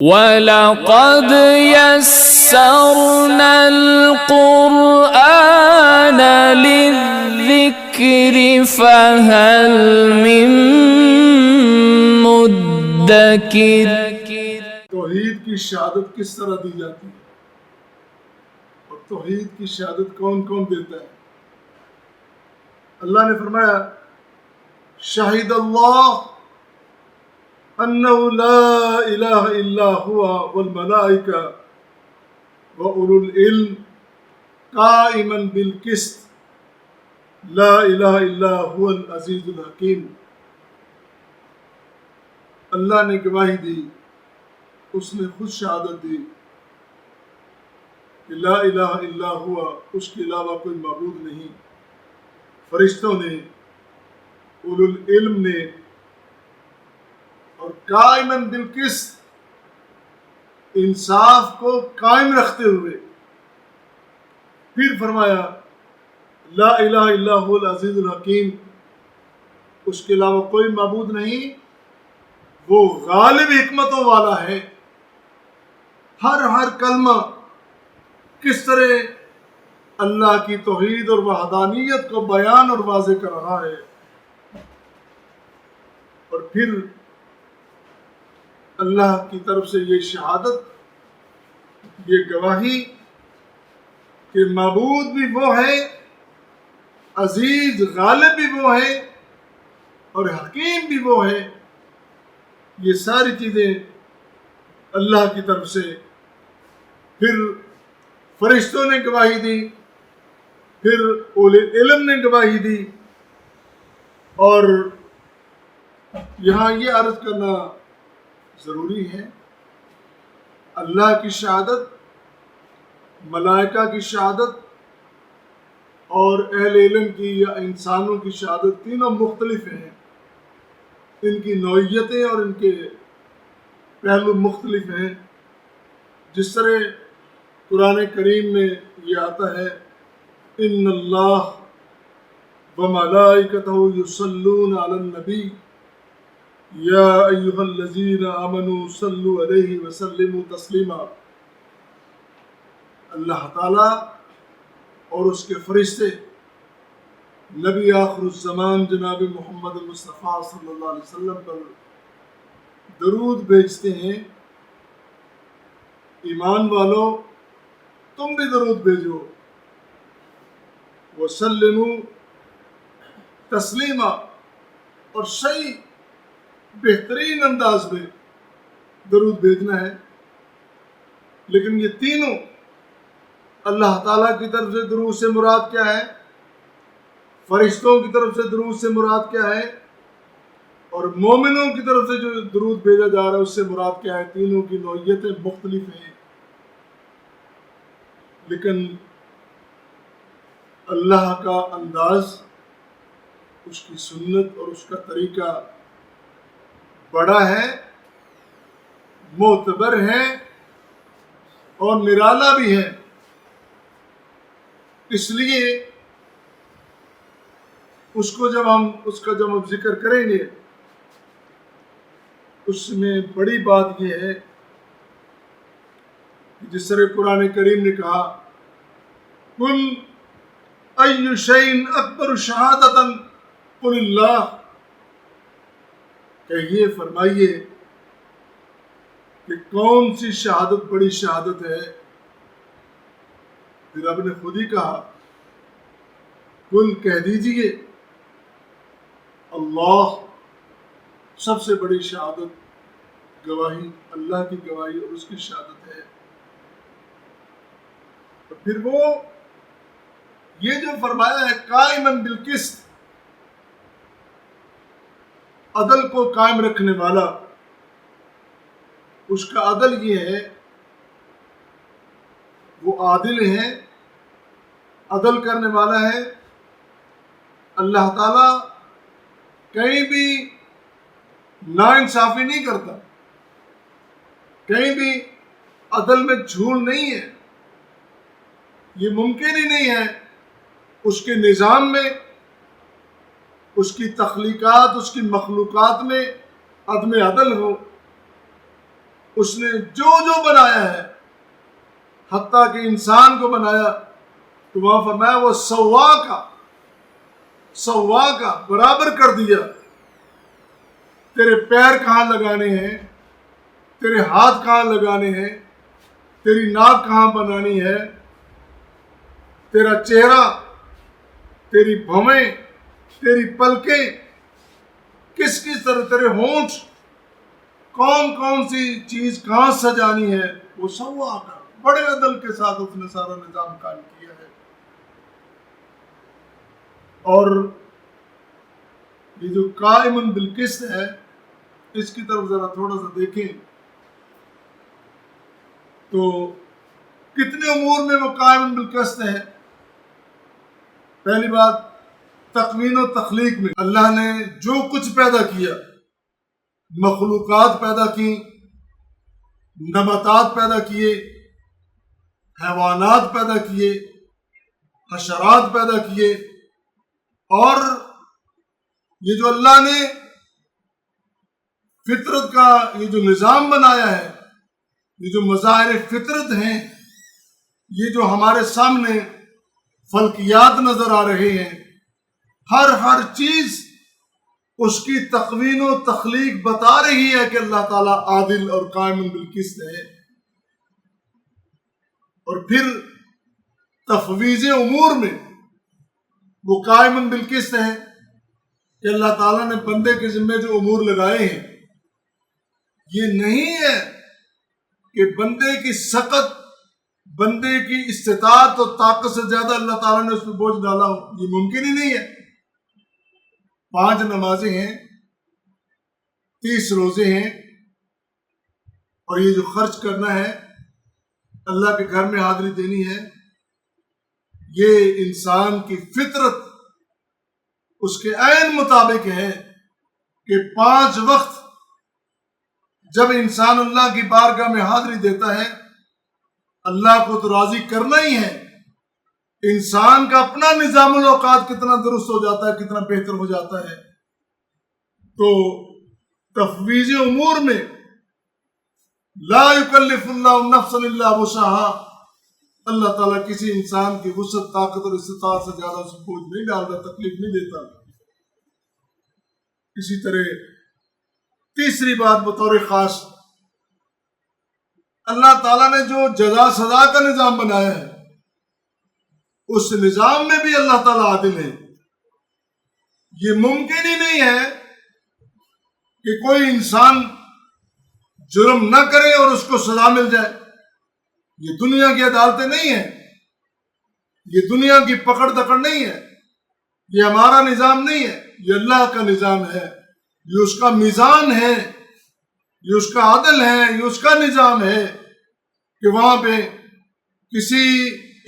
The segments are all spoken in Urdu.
وَلَقَدْ يَسَّرْنَا الْقُرْآنَ لِلذِّكْرِ فَهَلْ مِن مُّدَّكِرٍ۔ توحید کی شہادت کس طرح دی جاتی ہے اور توحید کی شہادت کون کون دیتا ہے؟ اللہ نے فرمایا شاہد اللہ انہ لا الہ الا ہوا والملائکہ واولو العلم قائما بالقسط لا الہ الا هو العزیز الحکیم۔ اللہ نے گواہی دی، اس نے خود شہادت دی کہ لا الہ الا ہوا، اس کے علاوہ کوئی معبود نہیں، فرشتوں نے، اولو العلم نے، اور قائماً بالقسط، انصاف کو قائم رکھتے ہوئے۔ پھر فرمایا لا الہ الا هو العزیز الحکیم، اس کے علاوہ کوئی معبود نہیں، وہ غالب حکمتوں والا ہے۔ ہر کلمہ کس طرح اللہ کی توحید اور وحدانیت کو بیان اور واضح کر رہا ہے۔ اور پھر اللہ کی طرف سے یہ شہادت، یہ گواہی کہ معبود بھی وہ ہے، عزیز غالب بھی وہ ہے، اور حکیم بھی وہ ہے۔ یہ ساری چیزیں اللہ کی طرف سے۔ پھر فرشتوں نے گواہی دی، پھر اولو علم نے گواہی دی۔ اور یہاں یہ عرض کرنا ضروری ہے، اللہ کی شہادت، ملائکہ کی شہادت اور اہل علم کی یا انسانوں کی شہادت تینوں مختلف ہیں، ان کی نوعیتیں اور ان کے پہلو مختلف ہیں۔ جس طرح قرآن کریم میں یہ آتا ہے ان اللہ وملائکتہ یصلون علی النبی یا ایھا الذین آمنوا صلوا علیہ وسلموا تسلیما۔ اللہ تعالیٰ اور اس کے فرشتے نبی آخر الزمان جناب محمد مصطفیٰ صلی اللہ علیہ وسلم پر درود بھیجتے ہیں۔ ایمان والو تم بھی درود بھیجو، وسلموا تسلیما، اور صحیح بہترین انداز میں درود بھیجنا ہے۔ لیکن یہ تینوں، اللہ تعالیٰ کی طرف سے درود سے مراد کیا ہے، فرشتوں کی طرف سے درود سے مراد کیا ہے، اور مومنوں کی طرف سے جو درود بھیجا جا رہا ہے اس سے مراد کیا ہے، تینوں کی نوعیتیں مختلف ہیں۔ لیکن اللہ کا انداز، اس کی سنت اور اس کا طریقہ بڑا ہے، معتبر ہے اور نرالا بھی ہے۔ اس لیے اس کا جب ہم ذکر کریں گے، اس میں بڑی بات یہ ہے کہ جس طرح قرآن کریم نے کہا قل ای شیء اکبر شہادۃ قل اللہ، کہیے فرمائیے کہ کون سی شہادت بڑی شہادت ہے۔ پھر رب نے خود ہی کہا قل، کہہ دیجئے اللہ، سب سے بڑی شہادت گواہی اللہ کی گواہی اور اس کی شہادت ہے۔ اور پھر وہ یہ جو فرمایا ہے قائماً بالقسط، عدل کو قائم رکھنے والا، اس کا عدل یہ ہے وہ عادل ہے، عدل کرنے والا ہے۔ اللہ تعالیٰ کہیں بھی ناانصافی نہیں کرتا، کہیں بھی عدل میں جھوٹ نہیں ہے، یہ ممکن ہی نہیں ہے۔ اس کے نظام میں، اس کی تخلیقات، اس کی مخلوقات میں عدم عدل ہو۔ اس نے جو جو بنایا ہے، حتیٰ کہ انسان کو بنایا تو وہاں فرمایا وہ سوا کا برابر کر دیا. تیرے پیر کہاں لگانے ہیں، تیرے ہاتھ کہاں لگانے ہیں، تیری ناک کہاں بنانی ہے، تیرا چہرہ، تیری بھویں، تیری پلکیں کس طرح، تیرے ہونٹ، کون سی چیز کہاں سجانی ہے، وہ سوا کا بڑے عدل کے ساتھ اس نے سارا نظام قائم کیا ہے. اور یہ جو قائم بالقسط ہے، اس کی طرف ذرا تھوڑا سا دیکھیں تو کتنے امور میں وہ قائم بالقسط ہے. پہلی بات، تکوین و تخلیق میں اللہ نے جو کچھ پیدا کیا، مخلوقات پیدا کی، نباتات پیدا کیے، حیوانات پیدا کیے، حشرات پیدا کیے، اور یہ جو اللہ نے فطرت کا یہ جو نظام بنایا ہے، یہ جو مظاہر فطرت ہیں، یہ جو ہمارے سامنے فلکیات نظر آ رہے ہیں، ہر چیز اس کی تکوین و تخلیق بتا رہی ہے کہ اللہ تعالیٰ عادل اور قائم بالقسط ہے. اور پھر تفویض امور میں وہ قائم بالقسط ہے کہ اللہ تعالیٰ نے بندے کے ذمہ جو امور لگائے ہیں، یہ نہیں ہے کہ بندے کی سخت، بندے کی استطاعت اور طاقت سے زیادہ اللہ تعالیٰ نے اس پہ بوجھ ڈالا ہو. یہ ممکن ہی نہیں ہے. 5 نمازیں ہیں، 30 روزے ہیں، اور یہ جو خرچ کرنا ہے، اللہ کے گھر میں حاضری دینی ہے، یہ انسان کی فطرت اس کے عین مطابق ہے کہ 5 وقت جب انسان اللہ کی بارگاہ میں حاضری دیتا ہے، اللہ کو تو راضی کرنا ہی ہے. انسان کا اپنا نظام الاوقات کتنا درست ہو جاتا ہے، کتنا بہتر ہو جاتا ہے. تو تفویض امور میں لا یکلف اللہ نفسا الا وسعها، اللہ تعالیٰ کسی انسان کی وسعت، طاقت اور استطاعت سے زیادہ اسے بوجھ نہیں ڈالتا، تکلیف نہیں دیتا. اسی طرح تیسری بات بطور خاص، اللہ تعالیٰ نے جو جزا سزا کا نظام بنایا ہے، اس نظام میں بھی اللہ تعالیٰ عادل ہے. یہ ممکن ہی نہیں ہے کہ کوئی انسان جرم نہ کرے اور اس کو سزا مل جائے. یہ دنیا کی عدالتیں نہیں ہیں، یہ دنیا کی پکڑ دکڑ نہیں ہے، یہ ہمارا نظام نہیں ہے، یہ اللہ کا نظام ہے، یہ اس کا میزان ہے، یہ اس کا عدل ہے، یہ اس کا نظام ہے کہ وہاں پہ کسی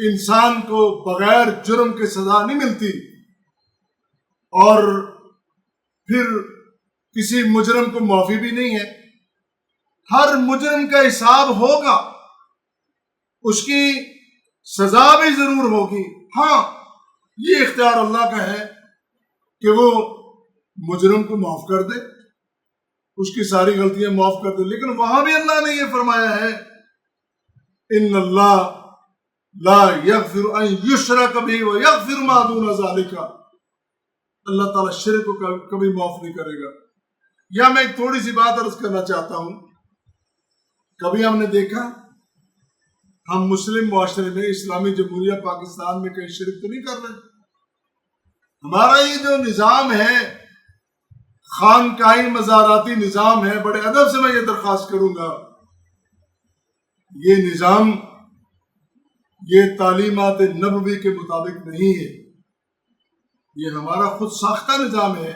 انسان کو بغیر جرم کے سزا نہیں ملتی، اور پھر کسی مجرم کو معافی بھی نہیں ہے. ہر مجرم کا حساب ہوگا، اس کی سزا بھی ضرور ہوگی. ہاں، یہ اختیار اللہ کا ہے کہ وہ مجرم کو معاف کر دے، اس کی ساری غلطیاں معاف کر دے. لیکن وہاں بھی اللہ نے یہ فرمایا ہے، ان اللہ لا یغفر ان یشرک بہ ویغفر ما دون ذلک، اللہ تعالیٰ شرک کو کبھی معاف نہیں کرے گا. یا میں ایک تھوڑی سی بات عرض کرنا چاہتا ہوں. کبھی ہم نے دیکھا، ہم مسلم معاشرے میں، اسلامی جمہوریہ پاکستان میں کہیں شرک تو نہیں کر رہے. ہمارا یہ جو نظام ہے، خانقاہی مزاراتی نظام ہے، بڑے ادب سے میں یہ درخواست کروں گا، یہ نظام، یہ تعلیمات نبوی کے مطابق نہیں ہے. یہ ہمارا خود ساختہ نظام ہے،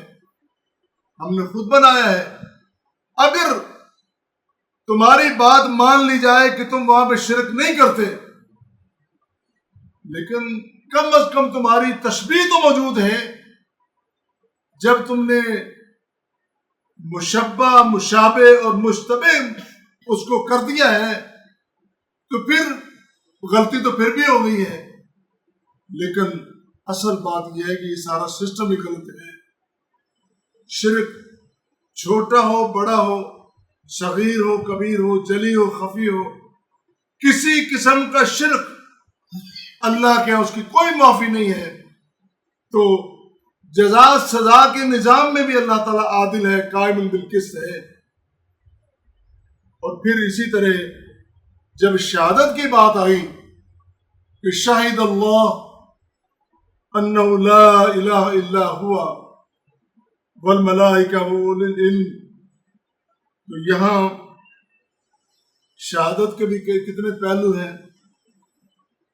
ہم نے خود بنایا ہے. اگر تمہاری بات مان لی جائے کہ تم وہاں پہ شرک نہیں کرتے، لیکن کم از کم تمہاری تشبیہ تو موجود ہے. جب تم نے مشبہ، مشابہ اور مشتبہ اس کو کر دیا ہے تو پھر غلطی تو پھر بھی ہو گئی ہے. لیکن اصل بات یہ ہے کہ یہ سارا سسٹم ہی غلط ہے. شرک چھوٹا ہو بڑا ہو، صغیر ہو کبیر ہو جلی ہو خفی ہو، کسی قسم کا شرک اللہ کے اس کی کوئی معافی نہیں ہے۔ تو جزا سزا کے نظام میں بھی اللہ تعالیٰ عادل ہے، قائم بالقسط ہے۔ اور پھر اسی طرح جب شہادت کی بات آئی کہ شاہد اللہ انہ لا الہ الا ہوا والملائکہ واولی العلم، تو یہاں شہادت کے بھی کتنے پہلو ہیں۔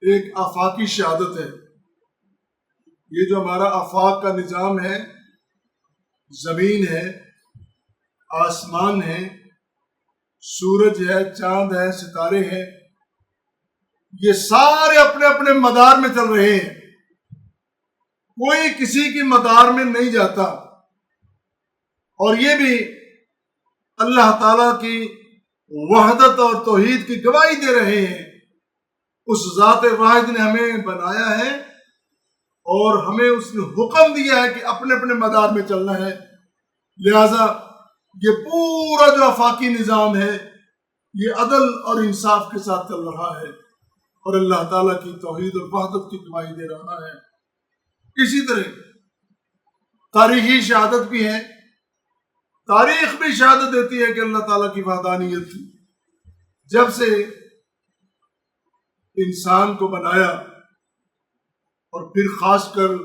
ایک آفاقی شہادت ہے، یہ جو ہمارا آفاق کا نظام ہے، زمین ہے، آسمان ہے، سورج ہے، چاند ہے، ستارے ہیں، یہ سارے اپنے اپنے مدار میں چل رہے ہیں، کوئی کسی کی مدار میں نہیں جاتا۔ اور یہ بھی اللہ تعالیٰ کی وحدت اور توحید کی گواہی دے رہے ہیں۔ اس ذات واحد نے ہمیں بنایا ہے اور ہمیں اس نے حکم دیا ہے کہ اپنے اپنے مدار میں چلنا ہے، لہذا یہ پورا جو آفاقی نظام ہے یہ عدل اور انصاف کے ساتھ چل رہا ہے اور اللہ تعالیٰ کی توحید اور وحدت کی گواہی دے رہا ہے۔ اسی طرح تاریخی شہادت بھی ہے، تاریخ بھی شہادت دیتی ہے کہ اللہ تعالیٰ کی وحدانیت تھی۔ جب سے انسان کو بنایا اور پھر خاص کر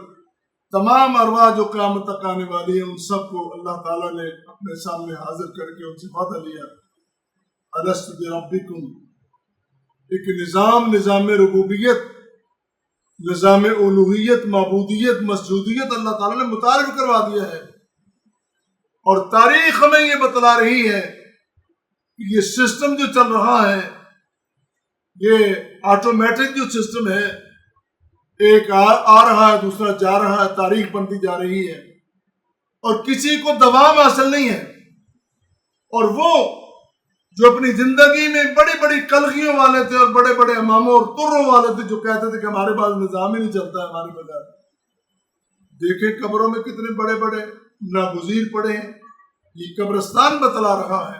تمام ارواح جو قیامت تک آنے والی ہیں، ان سب کو اللہ تعالیٰ نے اپنے سامنے حاضر کر کے ان سے وعدہ لیا، الست بربکم، ایک نظام ربوبیت، نظام الوہیت، معبودیت، مسجودیت اللہ تعالیٰ نے متعارف کروا دیا ہے۔ اور تاریخ ہمیں یہ بتلا رہی ہے کہ یہ سسٹم جو چل رہا ہے، یہ آٹومیٹک جو سسٹم ہے، ایک آ رہا ہے دوسرا جا رہا ہے، تاریخ بنتی جا رہی ہے اور کسی کو دوام حاصل نہیں ہے۔ اور وہ جو اپنی زندگی میں بڑی بڑی کلخیوں والے تھے اور بڑے بڑے اماموں اور تروں والے تھے، جو کہتے تھے کہ ہمارے پاس نظام ہی نہیں چلتا ہے ہمارے بغیر، دیکھیں قبروں میں کتنے بڑے بڑے ناگزیر پڑے ہیں، یہ قبرستان بتلا رہا ہے۔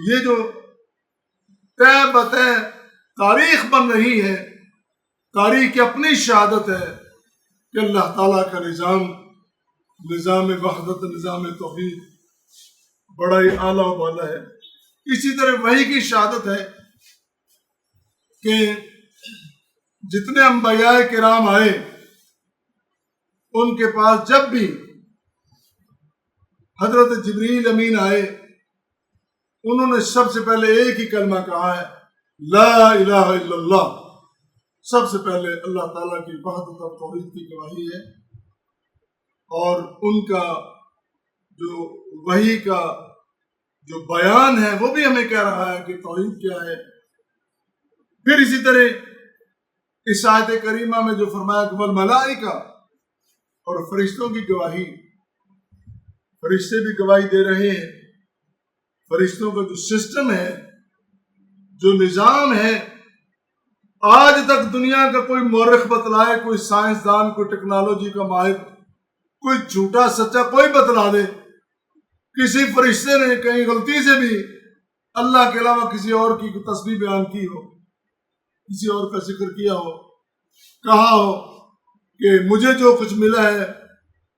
یہ جو طے بطے تاریخ بن رہی ہے، تاریخ کی اپنی شہادت ہے کہ اللہ تعالیٰ کا نظام وحدت، نظام توحید بڑا ہی اعلیٰ و بالا ہے۔ اسی طرح وحی کی شہادت ہے کہ جتنے انبیاء کرام آئے ان کے پاس جب بھی حضرت جبریل امین آئے، انہوں نے سب سے پہلے ایک ہی کلمہ کہا ہے، لا الہ الا اللہ۔ سب سے پہلے اللہ تعالیٰ کی وحدت اور توحید کی گواہی ہے، اور ان کا جو وحی کا جو بیان ہے وہ بھی ہمیں کہہ رہا ہے کہ توحید کیا ہے۔ پھر اسی طرح اس آیت کریمہ میں جو فرمایا کہ والملائکہ، اور فرشتوں کی گواہی، فرشتے بھی گواہی دے رہے ہیں۔ فرشتوں کا جو سسٹم ہے، جو نظام ہے، آج تک دنیا کا کوئی مورخ بتلائے، کوئی سائنسدان، کوئی ٹیکنالوجی کا ماہر، کوئی جھوٹا سچا کوئی بتلا دے، کسی فرشتے نے کہیں غلطی سے بھی اللہ کے علاوہ کسی اور کی تسبیح بیان کی ہو، کسی اور کا ذکر کیا ہو، کہا ہو کہ مجھے جو کچھ ملا ہے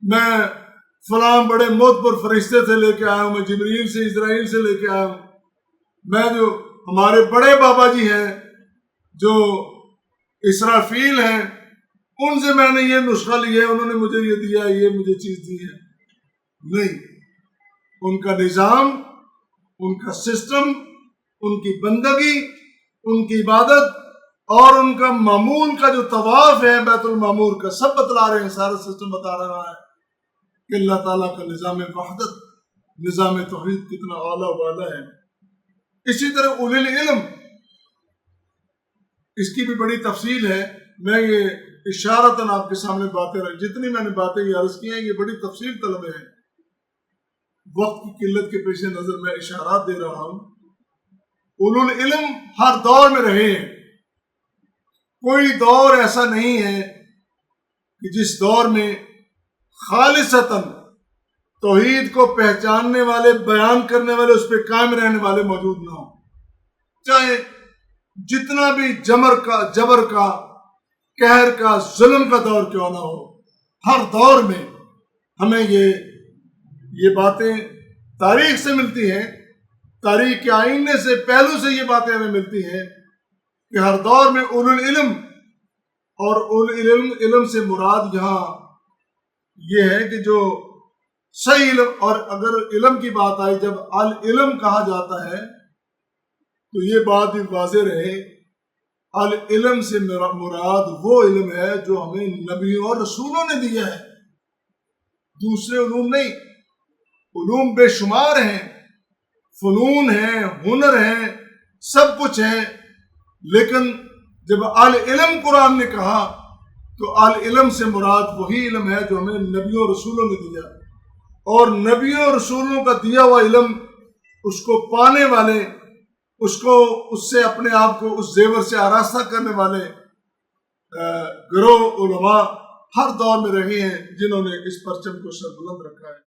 میں فلاں بڑے معتبر فرشتے سے لے کے آیا ہوں، میں جبریل سے، اسرائیل سے لے کے آیا ہوں، میں جو ہمارے بڑے بابا جی ہیں جو اسرافیل ہیں ان سے میں نے یہ نسخہ لیا ہے، انہوں نے مجھے یہ دیا ہے، یہ مجھے چیز دی ہے۔ نہیں، ان کا نظام، ان کا سسٹم، ان کی بندگی، ان کی عبادت اور ان کا معمول کا جو طواف ہے بیت المعمور کا، سب بتلا رہے ہیں، سارا سسٹم بتا رہا ہے کہ اللہ تعالیٰ کا نظام وحدت، نظام توحید کتنا اعلیٰ والا ہے۔ اسی طرح اولی العلم، اس کی بھی بڑی تفصیل ہے، میں یہ اشارتاً آپ کے سامنے باتیں جتنی میں نے باتیں یہ عرض کی ہیں یہ بڑی تفصیل طلب ہے، وقت کی قلت کے پیش نظر میں اشارات دے رہا ہوں۔ اولو العلم ہر دور میں رہے ہیں، کوئی دور ایسا نہیں ہے کہ جس دور میں خالصتاً توحید کو پہچاننے والے، بیان کرنے والے، اس پہ قائم رہنے والے موجود نہ ہوں، چاہے جتنا بھی جبر کا، قہر کا، ظلم کا دور کیوں نہ ہو، ہر دور میں ہمیں یہ باتیں تاریخ سے ملتی ہیں، تاریخ کے آئینے سے، پہلو سے یہ باتیں ہمیں ملتی ہیں کہ ہر دور میں اولو العلم، اور اولو علم سے مراد یہاں یہ ہے کہ جو صحیح علم، اور اگر علم کی بات آئی، جب العلم کہا جاتا ہے تو یہ بات بھی واضح رہے، العلم سے مراد وہ علم ہے جو ہمیں نبیوں اور رسولوں نے دیا ہے، دوسرے علوم نہیں۔ علوم بے شمار ہیں، فنون ہیں، ہنر ہیں، سب کچھ ہیں، لیکن جب العلم قرآن نے کہا تو العلم سے مراد وہی علم ہے جو ہمیں نبیوں اور رسولوں نے دیا، اور نبیوں اور رسولوں کا دیا ہوا علم، اس کو پانے والے، اس سے اپنے آپ کو اس زیور سے آراستہ کرنے والے گروہ علماء ہر دور میں رہے ہیں، جنہوں نے اس پرچم کو سربلند رکھا ہے۔